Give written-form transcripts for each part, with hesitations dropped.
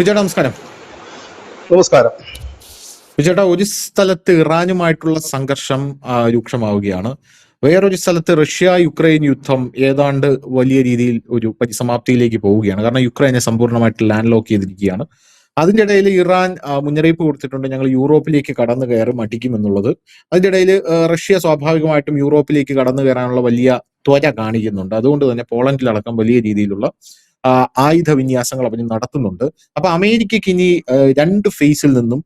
വിജയേട്ടാ നമസ്കാരം. നമസ്കാരം. വിജയേട്ടാ, ഒരു സ്ഥലത്ത് ഇറാനുമായിട്ടുള്ള സംഘർഷം രൂക്ഷമാവുകയാണ്. വേറൊരു സ്ഥലത്ത് റഷ്യ യുക്രൈൻ യുദ്ധം ഏതാണ്ട് വലിയ രീതിയിൽ ഒരു പരിസമാപ്തിയിലേക്ക് പോവുകയാണ്. കാരണം യുക്രൈനെ സമ്പൂർണ്ണമായിട്ട് ലാൻഡ് ലോക്ക് ചെയ്തിരിക്കുകയാണ്. അതിന്റെ ഇടയിൽ ഇറാൻ മുന്നറിയിപ്പ് കൊടുത്തിട്ടുണ്ട്, ഞങ്ങൾ യൂറോപ്പിലേക്ക് കടന്നു കയറും, അടിക്കുമെന്നുള്ളത്. അതിന്റെ ഇടയിൽ റഷ്യ സ്വാഭാവികമായിട്ടും യൂറോപ്പിലേക്ക് കടന്നു കയറാനുള്ള വലിയ ത്വര കാണിക്കുന്നുണ്ട്. അതുകൊണ്ട് തന്നെ പോളണ്ടിലടക്കം വലിയ രീതിയിലുള്ള ആയുധ വിന്യാസങ്ങൾ അവർ നടത്തുന്നുണ്ട്. അപ്പൊ അമേരിക്കയ്ക്ക് ഇനി രണ്ട് ഫേസിൽ നിന്നും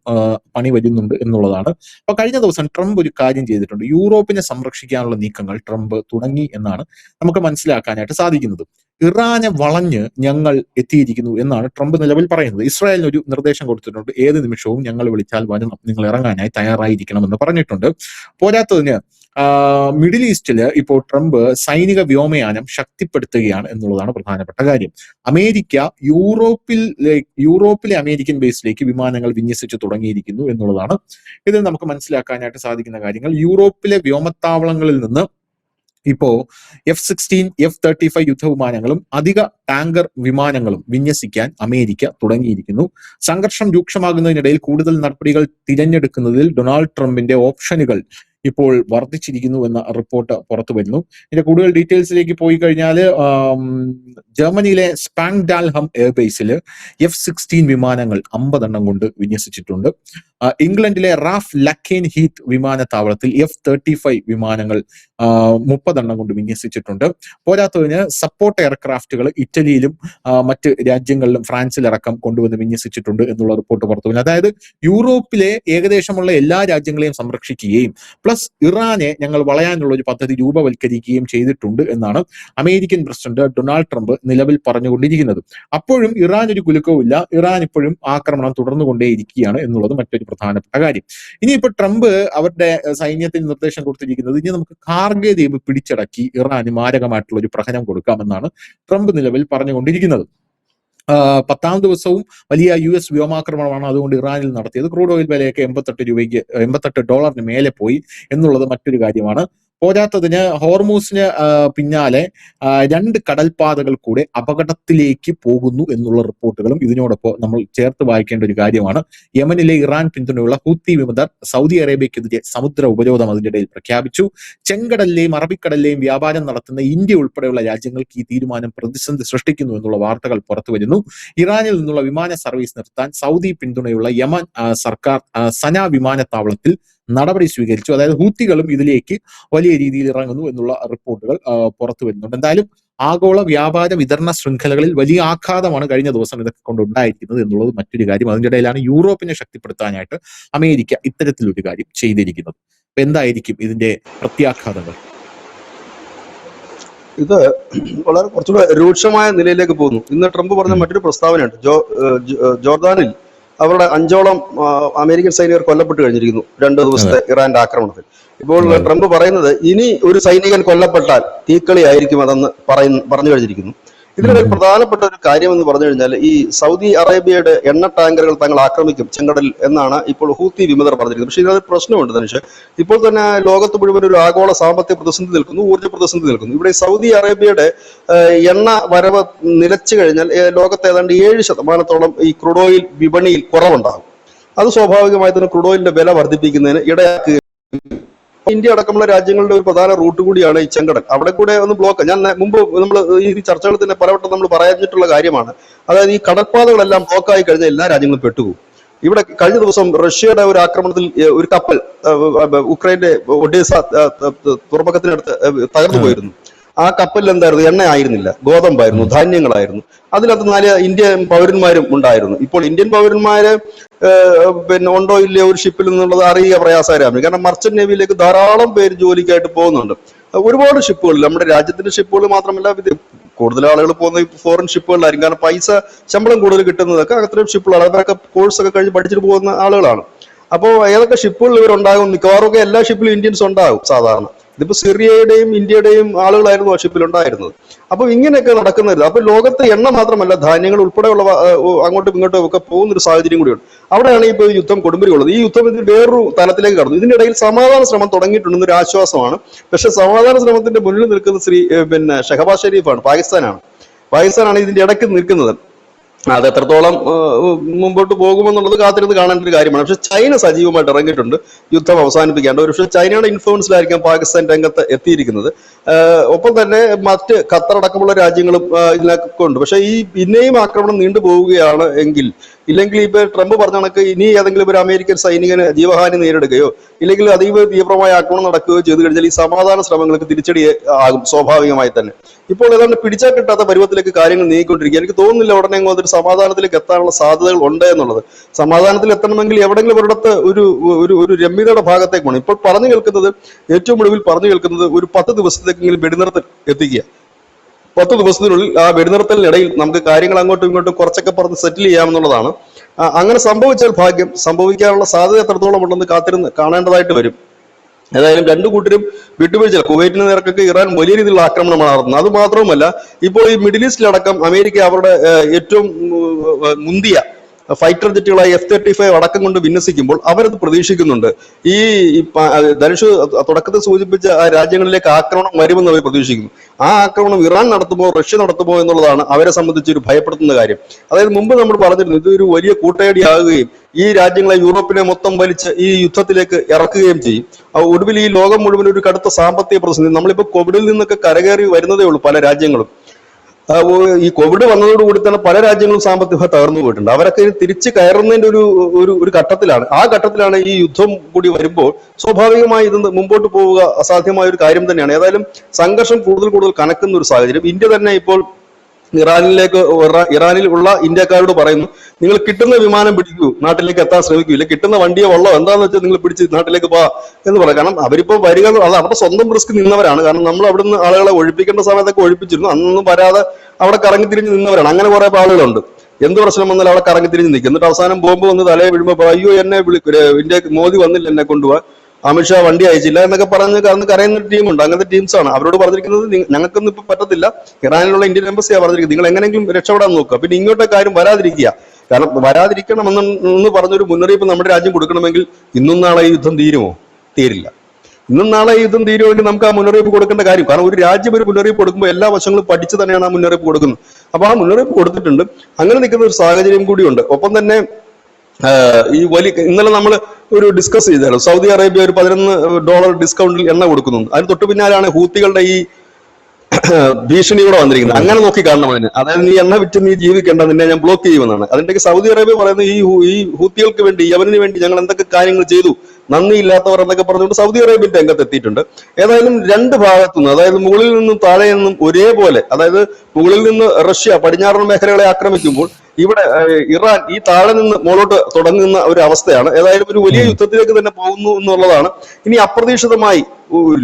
പണി വരുന്നുണ്ട് എന്നുള്ളതാണ്. അപ്പൊ കഴിഞ്ഞ ദിവസം ട്രംപ് ഒരു കാര്യം ചെയ്തിട്ടുണ്ട്. യൂറോപ്പിനെ സംരക്ഷിക്കാനുള്ള നീക്കങ്ങൾ ട്രംപ് തുടങ്ങി എന്നാണ് നമുക്ക് മനസ്സിലാക്കാനായിട്ട് സാധിക്കുന്നത്. ഇറാനെ വളഞ്ഞ് ഞങ്ങൾ എത്തിയിരിക്കുന്നു എന്നാണ് ട്രംപ് നിലവിൽ പറയുന്നത്. ഇസ്രായേലിന് ഒരു നിർദ്ദേശം കൊടുത്തിട്ടുണ്ട്, ഏത് നിമിഷവും ഞങ്ങൾ വിളിച്ചാൽ വരണം, നിങ്ങൾ ഇറങ്ങാനായി തയ്യാറായിരിക്കണമെന്ന് പറഞ്ഞിട്ടുണ്ട്. പോരാത്തതിന് മിഡിൽ ഈസ്റ്റില് ഇപ്പോൾ ട്രംപ് സൈനിക വ്യോമയാനം ശക്തിപ്പെടുത്തുകയാണ് എന്നുള്ളതാണ് പ്രധാനപ്പെട്ട കാര്യം. അമേരിക്ക യൂറോപ്പിലെ അമേരിക്കൻ ബേസിലേക്ക് വിമാനങ്ങൾ വിന്യസിച്ചു തുടങ്ങിയിരിക്കുന്നു എന്നുള്ളതാണ് ഇതിൽ നമുക്ക് മനസ്സിലാക്കാനായിട്ട് സാധിക്കുന്ന കാര്യങ്ങൾ. യൂറോപ്പിലെ വ്യോമത്താവളങ്ങളിൽ നിന്ന് ഇപ്പോ F-16, F-35 യുദ്ധവിമാനങ്ങളും അധിക ടാങ്കർ വിമാനങ്ങളും വിന്യസിക്കാൻ അമേരിക്ക തുടങ്ങിയിരിക്കുന്നു. സംഘർഷം രൂക്ഷമാകുന്നതിനിടയിൽ കൂടുതൽ നടപടികൾ തിരഞ്ഞെടുക്കുന്നതിൽ ഡൊണാൾഡ് ട്രംപിന്റെ ഓപ്ഷനുകൾ ഇപ്പോൾ വർദ്ധിച്ചിരിക്കുന്നു എന്ന റിപ്പോർട്ട് പുറത്തു വരുന്നു. ഇതിന്റെ കൂടുതൽ ഡീറ്റെയിൽസിലേക്ക് പോയി കഴിഞ്ഞാൽ ജർമ്മനിയിലെ സ്പാങ്ഡാൽഹം എയർബേസിൽ F-16 വിമാനങ്ങൾ 50 എണ്ണം കൊണ്ട് വിന്യസിച്ചിട്ടുണ്ട്. ഇംഗ്ലണ്ടിലെ റാഫ് ലക്കേൻ ഹീത്ത് വിമാനത്താവളത്തിൽ F-35 വിമാനങ്ങൾ 30 എണ്ണം കൊണ്ട് വിന്യസിച്ചിട്ടുണ്ട്. പോരാത്തതിന് സപ്പോർട്ട് എയർക്രാഫ്റ്റുകൾ ഇറ്റലിയിലും മറ്റ് രാജ്യങ്ങളിലും ഫ്രാൻസിലടക്കം കൊണ്ടുവന്ന് വിന്യസിച്ചിട്ടുണ്ട് എന്നുള്ള റിപ്പോർട്ട് പുറത്തു വരുന്നു. അതായത് യൂറോപ്പിലെ ഏകദേശമുള്ള എല്ലാ രാജ്യങ്ങളെയും സംരക്ഷിക്കുകയും പ്ലസ് ഇറാനെ ഞങ്ങൾ വളയാനുള്ള ഒരു പദ്ധതി രൂപവൽക്കരിക്കുകയും ചെയ്തിട്ടുണ്ട് എന്നാണ് അമേരിക്കൻ പ്രസിഡന്റ് ഡൊണാൾഡ് ട്രംപ് നിലവിൽ പറഞ്ഞുകൊണ്ടിരിക്കുന്നത്. അപ്പോഴും ഇറാൻ ഒരു കുലുക്കവുമില്ല. ഇറാൻ ഇപ്പോഴും ആക്രമണം തുടർന്നുകൊണ്ടേയിരിക്കുകയാണ് എന്നുള്ളത് മറ്റൊരു പ്രധാനപ്പെട്ട കാര്യം. ഇനിയിപ്പോ ട്രംപ് അവരുടെ സൈന്യത്തിന് നിർദ്ദേശം കൊടുത്തിരിക്കുന്നത്, ഇനി നമുക്ക് കാർഗെ ദ്വീപ് പിടിച്ചടക്കി ഇറാന് മാരകമായിട്ടുള്ള ഒരു പ്രഹരം കൊടുക്കാമെന്നാണ് ട്രംപ് നിലവിൽ പറഞ്ഞുകൊണ്ടിരിക്കുന്നത്. 10ാം ദിവസവും വലിയ US വ്യോമാക്രമണമാണ് അതുകൊണ്ട് ഇറാനിൽ നടത്തിയത്. ക്രൂഡ് ഓയിൽ വിലയൊക്കെ $88 മേലെ പോയി എന്നുള്ളത് മറ്റൊരു കാര്യമാണ്. പോരാത്തതിന് ഹോർമൂസിന് പിന്നാലെ 2 കടൽപാതകൾ കൂടെ അപകടത്തിലേക്ക് പോകുന്നു എന്നുള്ള റിപ്പോർട്ടുകളും ഇതിനോടൊപ്പം നമ്മൾ ചേർത്ത് വായിക്കേണ്ട ഒരു കാര്യമാണ്. യമനിലെ ഇറാൻ പിന്തുണയുള്ള ഹൂത്തി വിമതർ സൗദി അറേബ്യക്കെതിരെ സമുദ്ര ഉപരോധം അതിന്റെ ഇടയിൽ പ്രഖ്യാപിച്ചു. ചെങ്കടലിലെയും അറബിക്കടലിലെയും വ്യാപാരം നടത്തുന്ന ഇന്ത്യ ഉൾപ്പെടെയുള്ള രാജ്യങ്ങൾക്ക് ഈ തീരുമാനം പ്രതിസന്ധി സൃഷ്ടിക്കുന്നു എന്നുള്ള വാർത്തകൾ പുറത്തു വരുന്നു. ഇറാനിൽ നിന്നുള്ള വിമാന സർവീസ് നിർത്താൻ സൗദി പിന്തുണയുള്ള യമൻ സർക്കാർ സന വിമാനത്താവളത്തിൽ നടപടി സ്വീകരിച്ചു. അതായത് ഹൂത്തികളും ഇതിലേക്ക് വലിയ രീതിയിൽ ഇറങ്ങുന്നു എന്നുള്ള റിപ്പോർട്ടുകൾ പുറത്തു വരുന്നുണ്ട്. എന്തായാലും ആഗോള വ്യാപാര വിതരണ ശൃംഖലകളിൽ വലിയ ആഘാതമാണ് കഴിഞ്ഞ ദിവസം ഇതൊക്കെ കൊണ്ടുണ്ടായിരിക്കുന്നത് എന്നുള്ളത് മറ്റൊരു കാര്യം. അതിന്റെ ഇടയിലാണ് യൂറോപ്പിനെ ശക്തിപ്പെടുത്താനായിട്ട് അമേരിക്ക ഇത്തരത്തിലൊരു കാര്യം ചെയ്തിരിക്കുന്നത്. എന്തായിരിക്കും ഇതിന്റെ പ്രത്യാഘാതങ്ങൾ? ഇത് വളരെ കുറച്ചുകൂടെ രൂക്ഷമായ നിലയിലേക്ക് പോകുന്നു. ഇന്ന് ട്രംപ് പറഞ്ഞ മറ്റൊരു പ്രസ്താവനയുണ്ട്. ജോർദാനിൽ അവരുടെ 5ഓളം അമേരിക്കൻ സൈനികർ കൊല്ലപ്പെട്ട് കഴിഞ്ഞിരിക്കുന്നു 2 ദിവസത്തെ ഇറാന്റെ ആക്രമണത്തിൽ. ഇപ്പോൾ ട്രംപ് പറയുന്നത്, ഇനി ഒരു സൈനികൻ കൊല്ലപ്പെട്ടാൽ തീക്കളി ആയിരിക്കും അതെന്ന് പറഞ്ഞു കഴിഞ്ഞിരിക്കുന്നു. ഇതിനിടയിൽ പ്രധാനപ്പെട്ട ഒരു കാര്യം എന്ന് പറഞ്ഞു കഴിഞ്ഞാൽ, ഈ സൗദി അറേബ്യയുടെ എണ്ണ ടാങ്കറുകൾ തങ്ങൾ ആക്രമിക്കും ചെങ്കടലിൽ എന്നാണ് ഇപ്പോൾ ഹൂത്തി വിമതർ പറഞ്ഞിരിക്കുന്നത്. പക്ഷേ ഇതിനൊരു പ്രശ്നമുണ്ട് ധനുഷ്. ഇപ്പോൾ തന്നെ ലോകത്ത് മുഴുവൻ ഒരു ആഗോള സാമ്പത്തിക പ്രതിസന്ധി നിൽക്കുന്നു, ഊർജ്ജ പ്രതിസന്ധി നിൽക്കുന്നു. ഇവിടെ സൗദി അറേബ്യയുടെ എണ്ണ വരവ് നിലച്ചു കഴിഞ്ഞാൽ ലോകത്ത് ഏതാണ്ട് 7% ഈ ക്രൂഡ് ഓയിൽ വിപണിയിൽ കുറവുണ്ടാകും. അത് സ്വാഭാവികമായി തന്നെ ക്രൂഡ് ഓയിലിന്റെ വില വർദ്ധിപ്പിക്കുന്നതിന് ഇടയാക്കുക. ഇന്ത്യ അടക്കമുള്ള രാജ്യങ്ങളുടെ ഒരു പ്രധാന റൂട്ട് കൂടിയാണ് ഈ ചെങ്കടൽ. അവിടെ കൂടെ ഒന്ന് ബ്ലോക്ക്, ഞാൻ മുമ്പ് നമ്മൾ ഈ ചർച്ചകൾ തന്നെ പലവട്ടം നമ്മൾ പറഞ്ഞിട്ടുള്ള കാര്യമാണ്. അതായത് ഈ കടൽപ്പാതകളെല്ലാം ബ്ലോക്കായി കഴിഞ്ഞാൽ എല്ലാ രാജ്യങ്ങളും പെട്ടുപോകും. ഇവിടെ കഴിഞ്ഞ ദിവസം റഷ്യയുടെ ഒരു ആക്രമണത്തിൽ ഒരു കപ്പൽ ഉക്രൈന്റെ ഒഡീസ തുറമുഖത്തിനടുത്ത് തകർന്നു പോയിരുന്നു. ആ കപ്പലിൽ എന്തായിരുന്നു? എണ്ണ ആയിരുന്നില്ല, ഗോതമ്പായിരുന്നു, ധാന്യങ്ങളായിരുന്നു. അതിനകത്ത് 4 ഇന്ത്യൻ പൗരന്മാരും ഉണ്ടായിരുന്നു. ഇപ്പോൾ ഇന്ത്യൻ പൗരന്മാര് ഉണ്ടോ ഇല്ലയോ ഒരു ഷിപ്പിൽ നിന്നുള്ളത് അറിയുക പ്രയാസകരമാണ്. കാരണം മർച്ചന്റ് നേവിയിലേക്ക് ധാരാളം പേര് ജോലിക്കായിട്ട് പോകുന്നുണ്ട്. ഒരുപാട് ഷിപ്പുകൾ, നമ്മുടെ രാജ്യത്തിന്റെ ഷിപ്പുകൾ മാത്രമല്ല, കൂടുതൽ ആളുകൾ പോകുന്ന ഫോറിൻ ഷിപ്പുകളിലായിരിക്കും. കാരണം ശമ്പളം കൂടുതൽ കിട്ടുന്നതൊക്കെ അത്തരം ഷിപ്പുകളാണ്. അവരൊക്കെ കോഴ്സൊക്കെ കഴിഞ്ഞ് പഠിച്ചിട്ട് പോകുന്ന ആളുകളാണ്. അപ്പോൾ ഏതൊക്കെ ഷിപ്പുകളിൽ ഇവരുണ്ടാകും? മിക്കവാറും എല്ലാ ഷിപ്പിലും ഇന്ത്യൻസ് ഉണ്ടാകും സാധാരണ. ഇതിപ്പോ സിറിയയുടെയും ഇന്ത്യയുടെയും ആളുകളായിരുന്നു ആ ഷിപ്പിൽ ഉണ്ടായിരുന്നത്. അപ്പൊ ഇങ്ങനെയൊക്കെ നടക്കുന്നത്. അപ്പൊ ലോകത്ത് എണ്ണ മാത്രമല്ല, ധാന്യങ്ങൾ ഉൾപ്പെടെയുള്ള അങ്ങോട്ടും ഇങ്ങോട്ടും ഒക്കെ പോകുന്ന ഒരു സാഹചര്യം കൂടിയുണ്ട്. അവിടെയാണ് ഇപ്പോൾ യുദ്ധം കൊടുമ്പിരി കൊള്ളുന്നത്. ഈ യുദ്ധം വേറൊരു തലത്തിലേക്ക് കടന്നു. ഇതിനിടയിൽ സമാധാന ശ്രമം തുടങ്ങിയിട്ടുണ്ടെന്നൊരു ആശ്വാസമാണ്. പക്ഷെ സമാധാന ശ്രമത്തിന്റെ മുന്നിൽ നിൽക്കുന്ന ഷഹബാസ് ഷെരീഫാണ്, പാകിസ്ഥാനാണ് ഇതിന്റെ ഇടയ്ക്ക് നിൽക്കുന്നത്. അത് എത്രത്തോളം മുമ്പോട്ട് പോകുമെന്നുള്ളത് കാത്തിരുന്ന് കാണേണ്ട ഒരു കാര്യമാണ്. പക്ഷെ ചൈന സജീവമായിട്ട് ഇറങ്ങിയിട്ടുണ്ട് യുദ്ധം അവസാനിപ്പിക്കേണ്ട. ഒരു പക്ഷേ ചൈനയുടെ ഇൻഫ്ലുവൻസിലായിരിക്കാം പാകിസ്ഥാൻ രംഗത്ത് എത്തിയിരിക്കുന്നത്. ഒപ്പം തന്നെ മറ്റ് ഖത്തർ അടക്കമുള്ള രാജ്യങ്ങളും ഇതിനൊക്കെ ഉണ്ട്. പക്ഷെ ഈ പിന്നെയും ആക്രമണം നീണ്ടുപോവുകയാണ് എങ്കിൽ, ഇല്ലെങ്കിൽ ഇപ്പൊ ട്രംപ് പറഞ്ഞ കണക്ക് ഇനി ഏതെങ്കിലും ഒരു അമേരിക്കൻ സൈനികന് ജീവഹാനി നേരിടുകയോ ഇല്ലെങ്കിൽ അതീവ തീവ്രമായ ആക്രമണം നടക്കുകയോ ചെയ്തു കഴിഞ്ഞാൽ ഈ സമാധാന ശ്രമങ്ങൾക്ക് തിരിച്ചടി ആകും സ്വാഭാവികമായി തന്നെ. ഇപ്പോൾ ഏതാണ്ട് പിടിച്ചാൽ കിട്ടാത്ത പരുവത്തിലേക്ക് കാര്യങ്ങൾ നീങ്ങിക്കൊണ്ടിരിക്കുക. എനിക്ക് തോന്നുന്നില്ല ഉടനെ ഒരു സമാധാനത്തിലേക്ക് എത്താനുള്ള സാധ്യതകൾ ഉണ്ട് എന്നുള്ളത്. സമാധാനത്തിൽ എത്തണമെങ്കിൽ എവിടെയെങ്കിലും ഒരിടത്ത് ഒരു രമ്യതയുടെ ഭാഗത്തേക്ക് പോകണം. ഇപ്പോൾ പറഞ്ഞു കേൾക്കുന്നത്, ഏറ്റവും ഒടുവിൽ പറഞ്ഞു കേൾക്കുന്നത്, ഒരു 10 ദിവസത്തേക്കെങ്കിലും വെടിനിർത്തൽ എത്തിക്കുക. 10 ദിവസത്തിനുള്ളിൽ ആ വെടിനിർത്തലിനിടയിൽ നമുക്ക് കാര്യങ്ങൾ അങ്ങോട്ടും ഇങ്ങോട്ടും കുറച്ചൊക്കെ പറഞ്ഞ് സെറ്റിൽ ചെയ്യാമെന്നുള്ളതാണ്. അങ്ങനെ സംഭവിച്ചാൽ ഭാഗ്യം. സംഭവിക്കാനുള്ള സാധ്യത എത്രത്തോളം ഉണ്ടെന്ന് കാത്തിരുന്ന് കാണേണ്ടതായിട്ട് വരും. ഏതായാലും രണ്ടു കൂട്ടരും വിട്ടുവീഴ്ച. കുവൈറ്റിന് നേർക്കൊക്കെ ഇറാൻ വലിയ രീതിയിലുള്ള ആക്രമണമാണ് നടത്തുന്നത്. അത് മാത്രവുമല്ല, ഇപ്പോൾ ഈ മിഡിൽ ഈസ്റ്റിലടക്കം അമേരിക്ക അവരുടെ ഏറ്റവും മുന്തിയ ഫൈറ്റർ ജെറ്റുകളായി F-35 അടക്കം കൊണ്ട് വിന്യസിക്കുമ്പോൾ അവരത് പ്രതീക്ഷിക്കുന്നുണ്ട്. ഈ ധനുഷ് തുടക്കത്തിൽ സൂചിപ്പിച്ച ആ രാജ്യങ്ങളിലേക്ക് ആക്രമണം വരുമെന്ന് അവർ പ്രതീക്ഷിക്കുന്നു. ആ ആക്രമണം ഇറാൻ നടത്തുമോ റഷ്യ നടത്തുമോ എന്നുള്ളതാണ് അവരെ സംബന്ധിച്ച് ഒരു ഭയപ്പെടുത്തുന്ന കാര്യം. അതായത് മുമ്പ് നമ്മൾ പറഞ്ഞിരുന്നു, ഇതൊരു വലിയ കൂട്ടയടിയാകുകയും ഈ രാജ്യങ്ങളെ, യൂറോപ്പിനെ മൊത്തം വലിച്ച് ഈ യുദ്ധത്തിലേക്ക് ഇറക്കുകയും ചെയ്യും. ഒടുവിൽ ഈ ലോകം മുഴുവൻ ഒരു കടുത്ത സാമ്പത്തിക പ്രതിസന്ധി. നമ്മളിപ്പോൾ കോവിഡിൽ നിന്നൊക്കെ കരകയറി വരുന്നതേ ഉള്ളൂ പല രാജ്യങ്ങളും. ഈ കോവിഡ് വന്നതോടുകൂടി തന്നെ പല രാജ്യങ്ങളും സാമ്പത്തികമായി തകർന്നു പോയിട്ടുണ്ട്. അവരൊക്കെ തിരിച്ച് കയറുന്നതിന്റെ ഒരു ഘട്ടത്തിലാണ്. ആ ഘട്ടത്തിലാണ് ഈ യുദ്ധം കൂടി വരുമ്പോൾ സ്വാഭാവികമായി ഇത് മുമ്പോട്ട് പോവുക അസാധ്യമായ ഒരു കാര്യം തന്നെയാണ്. ഏതായാലും സംഘർഷം കൂടുതൽ കനക്കുന്ന ഒരു സാഹചര്യം. ഇന്ത്യ തന്നെ ഇപ്പോൾ ഇറാനിൽ ഉള്ള ഇന്ത്യക്കാരോട് പറയുന്നു, നിങ്ങൾ കിട്ടുന്ന വിമാനം പിടിക്കൂ, നാട്ടിലേക്ക് എത്താൻ ശ്രമിക്കൂല, കിട്ടുന്ന വണ്ടിയെ വള്ളം എന്താണെന്ന് വെച്ചാൽ നിങ്ങൾ പിടിച്ച് നാട്ടിലേക്ക് പോവാ എന്ന് പറയാം. കാരണം അവരിപ്പോ വരിക, അത് അവരുടെ സ്വന്തം റിസ്ക് നിന്നവരാണ്. കാരണം നമ്മൾ അവിടുന്ന് ആളുകളെ ഒഴിപ്പിക്കേണ്ട സമയത്തൊക്കെ ഒഴിപ്പിച്ചിരുന്നു, അന്നൊന്നും വരാതെ അവിടെ കറങ്ങിത്തിരിഞ്ഞ് നിന്നവരാണ്. അങ്ങനെ കുറെ ആളുകളുണ്ട്. എന്ത് പ്രശ്നം വന്നാലും അവിടെ കറങ്ങിത്തിരിഞ്ഞ് നിൽക്കും. എന്നിട്ട് അവസാനം ബോംബ് വന്ന് തലയെ വീഴുമ്പോൾ അയ്യോ എന്നെ ഇന്ത്യക്ക് മോദി വന്നില്ല എന്നെ കൊണ്ടുപോവാ, അമിത്ഷാ വണ്ടി അയച്ചില്ല എന്നൊക്കെ പറഞ്ഞ് കരയുന്ന ടീമുണ്ട്. അങ്ങനത്തെ ടീംസാണ്. അവരോട് പറഞ്ഞിരിക്കുന്നത്, ഞങ്ങൾക്കൊന്നും ഇപ്പൊ പറ്റത്തില്ല, ഇറാനിലുള്ള ഇന്ത്യൻ എംബസിയാണ് പറഞ്ഞിരിക്കുന്നത്, നിങ്ങൾ എങ്ങനെയെങ്കിലും രക്ഷപ്പെടാൻ നോക്കുക, പിന്നെ ഇങ്ങോട്ടെ കാര്യം വരാതിരിക്കുക. കാരണം വരാതിരിക്കണമെന്ന് പറഞ്ഞൊരു മുന്നറിയിപ്പ് നമ്മുടെ രാജ്യം കൊടുക്കണമെങ്കിൽ ഇന്നും നാളെ ഈ യുദ്ധം തീരുമോ? തീരില്ല. ഇന്നും നാളെ ഈ യുദ്ധം തീരുമെങ്കിൽ നമുക്ക് ആ മുന്നറിയിപ്പ് കൊടുക്കേണ്ട കാര്യം. കാരണം ഒരു രാജ്യം ഒരു മുന്നറിയിപ്പ് കൊടുക്കുമ്പോൾ എല്ലാ വശങ്ങളും പഠിച്ചു തന്നെയാണ് ആ മുന്നറിയിപ്പ് കൊടുക്കുന്നത്. അപ്പൊ ആ മുന്നറിയിപ്പ് കൊടുത്തിട്ടുണ്ട്. അങ്ങനെ നിൽക്കുന്ന ഒരു സാഹചര്യം കൂടിയുണ്ട്. ഒപ്പം തന്നെ ഈ ഇന്നലെ നമ്മൾ ഒരു ഡിസ്കസ് ചെയ്തായിരുന്നു, സൗദി അറേബ്യ ഒരു $11 ഡിസ്കൗണ്ടിൽ എണ്ണ കൊടുക്കുന്നു. അതിന് തൊട്ടു പിന്നാലെയാണ് ഹൂത്തികളുടെ ഈ ഭീഷണിയോടെ വന്നിരിക്കുന്നത്. അങ്ങനെ നോക്കി കാണണം അതിന്. അതായത് നീ എണ്ണ വിറ്റ് നീ ജീവിക്കേണ്ട, നിന്നെ ഞാൻ ബ്ലോക്ക് ചെയ്യുമെന്നാണ്. അതിന്റെ സൗദി അറേബ്യ പറയുന്നത് ഈ ഹൂത്തികൾക്ക് വേണ്ടി, യമനിന് വേണ്ടി ഞങ്ങൾ എന്തൊക്കെ കാര്യങ്ങൾ ചെയ്തു, നന്ദിയില്ലാത്തവർ എന്നൊക്കെ പറഞ്ഞുകൊണ്ട് സൗദി അറേബ്യൻ രംഗത്ത് എത്തിയിട്ടുണ്ട്. ഏതായാലും രണ്ട് ഭാഗത്തുനിന്ന്, അതായത് മുകളിൽ നിന്നും താഴെ നിന്നും ഒരേപോലെ, അതായത് മുകളിൽ നിന്ന് റഷ്യ പടിഞ്ഞാറൻ മേഖലകളെ ആക്രമിക്കുമ്പോൾ ഇവിടെ ഇറാൻ ഈ താഴെ നിന്ന് മുകളോട്ട് തുടങ്ങുന്ന ഒരു അവസ്ഥയാണ്. ഏതായാലും ഒരു വലിയ യുദ്ധത്തിലേക്ക് തന്നെ പോകുന്നു എന്നുള്ളതാണ്. ഇനി അപ്രതീക്ഷിതമായി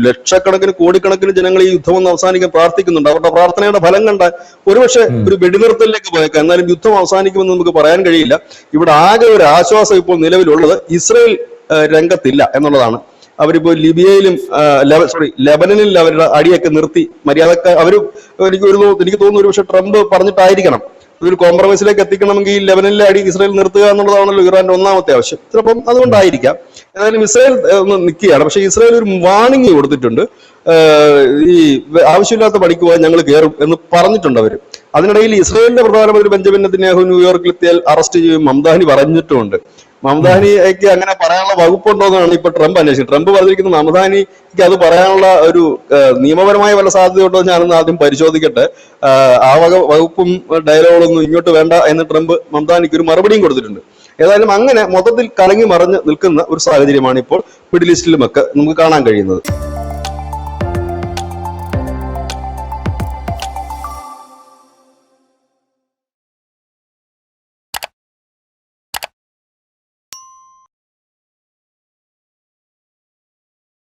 ലക്ഷക്കണക്കിന് കോടിക്കണക്കിന് ജനങ്ങൾ ഈ യുദ്ധം ഒന്ന് അവസാനിക്കാൻ പ്രാർത്ഥിക്കുന്നുണ്ട്. അവരുടെ പ്രാർത്ഥനയുടെ ഫലം കണ്ടാൽ ഒരുപക്ഷെ ഒരു വെടിനിർത്തലിലേക്ക് പോയേക്കാം. എന്നാലും യുദ്ധം അവസാനിക്കുമെന്ന് നമുക്ക് പറയാൻ കഴിയില്ല. ഇവിടെ ആകെ ഒരു ആശ്വാസം ഇപ്പോൾ നിലവിലുള്ളത് ഇസ്രയേൽ രംഗത്തില്ല എന്നുള്ളതാണ്. അവരിപ്പോ ലിബിയയിലും ലെബനനിൽ അവരുടെ അടിയൊക്കെ നിർത്തി മര്യാദക്ക് എനിക്ക് തോന്നുന്നു ഒരുപക്ഷെ ട്രംപ് പറഞ്ഞിട്ടായിരിക്കണം ഒരു കോംപ്രമൈസിലേക്ക് എത്തിക്കണമെങ്കിൽ ലെബനനിലെ അടി ഇസ്രായേൽ നിർത്തുക എന്നുള്ളതാണല്ലോ ഇറാന്റെ ഒന്നാമത്തെ ആവശ്യം. ചിലപ്പം അതുകൊണ്ടായിരിക്കാം. ഏതായാലും ഇസ്രായേൽ നിൽക്കുകയാണ്. പക്ഷെ ഇസ്രായേൽ ഒരു വാർണിംഗ് കൊടുത്തിട്ടുണ്ട്, ഈ ആവശ്യമില്ലാത്ത പണിക്ക് പോകാൻ ഞങ്ങൾ കയറും എന്ന് പറഞ്ഞിട്ടുണ്ട് അവര്. അതിനിടയിൽ ഇസ്രായേലിന്റെ പ്രധാനമന്ത്രി ബെഞ്ചമിൻ നെതന്യാഹു ന്യൂയോർക്കിലെത്തിയാൽ അറസ്റ്റ് ചെയ്യും മംദാനി പറഞ്ഞിട്ടുമുണ്ട്. മംദാനിക്ക് അങ്ങനെ പറയാനുള്ള വകുപ്പുണ്ടോ എന്നാണ് ഇപ്പൊ ട്രംപ് അന്വേഷിക്കുന്നത്. ട്രംപ് പറഞ്ഞിരിക്കുന്നത് മംദാനിക്ക് അത് പറയാനുള്ള ഒരു നിയമപരമായ വല്ല സാധ്യതയുണ്ടോ ഞാനൊന്ന് ആദ്യം പരിശോധിക്കട്ടെ, ആ വകുപ്പും ഡയലോഗൊന്നും ഇങ്ങോട്ട് വേണ്ട എന്ന് ട്രംപ് മംദാനിക്ക് ഒരു മറുപടിയും കൊടുത്തിട്ടുണ്ട്. ഏതായാലും അങ്ങനെ മൊത്തത്തിൽ കലങ്ങി മറിഞ്ഞ് നിൽക്കുന്ന ഒരു സാഹചര്യമാണ് ഇപ്പോൾ മിഡിൽ ഈസ്റ്റിലുമൊക്കെ നമുക്ക് കാണാൻ കഴിയുന്നത്.